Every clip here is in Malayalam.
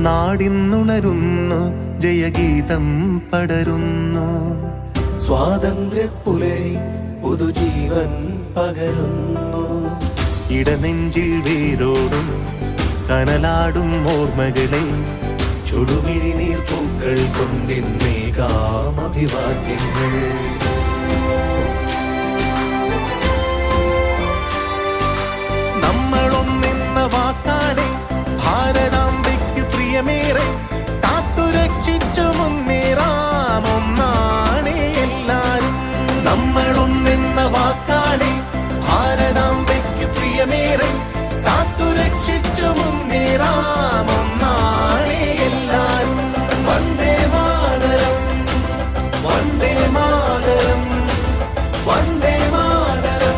നാടിന്നുണരുന്നു, ജയഗീതം പടരുന്നു. സ്വാതന്ത്ര്യപ്പുലരി പുതുജീവൻ പകരുന്നു. ഇടനെഞ്ചിൽ വേരോടും കനലാടും ഓർമ്മകളെ ചുടുമിഴിനീർ പൂക്കൾ കൊണ്ടിന്നേകാം അഭിവാദ്യങ്ങൾ. നമ്മളൊന്നെന്ന വാക്കാണ് ഭാരതാംബയ്ക്ക് പ്രിയമേറെ, കാത്തുരക്ഷിച്ചു മുന്നേറാം ഒന്നാണ് എല്ലാരും. നമ്മളൊന്നെന്ന വാക്കാണ് ഭാരതാംബയ്ക്ക് പ്രിയമേറെ, കാത്തുരക്ഷിച്ചു മുന്നേറാം ഒന്നാണ് എല്ലാരും. വന്ദേ മാതരം, വന്ദേ മാതരം, വന്ദേ മാതരം,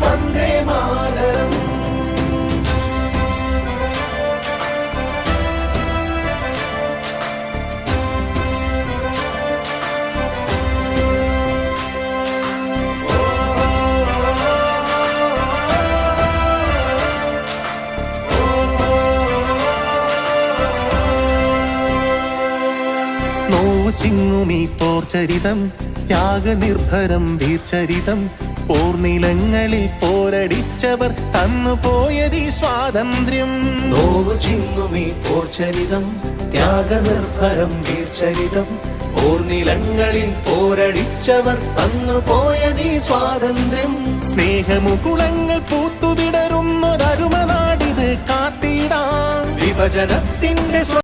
വന്ദേ മാതരം. നോവു ചിങ്ങുമീ പോർചരിതം, ത്യാഗനിർഭരം വീർചരിതം. പോർനിലങ്ങളിൽ പോരടിച്ചവർ തന്നുപോയതീ സ്വാതന്ത്ര്യം. നോവു ചിങ്ങുമീ പോർചരിതം, ത്യാഗനിർഭരം വീർചരിതം. പോർനിലങ്ങളിൽ പോരടിച്ചവർ തന്നുപോയതീ സ്വാതന്ത്ര്യം. സ്നേഹമുകുളങ്ങൾ പൂത്തുവിടരുന്നൊരരുമനാടിത് കാത്തിടാം. വിഭജനത്തിന്റെ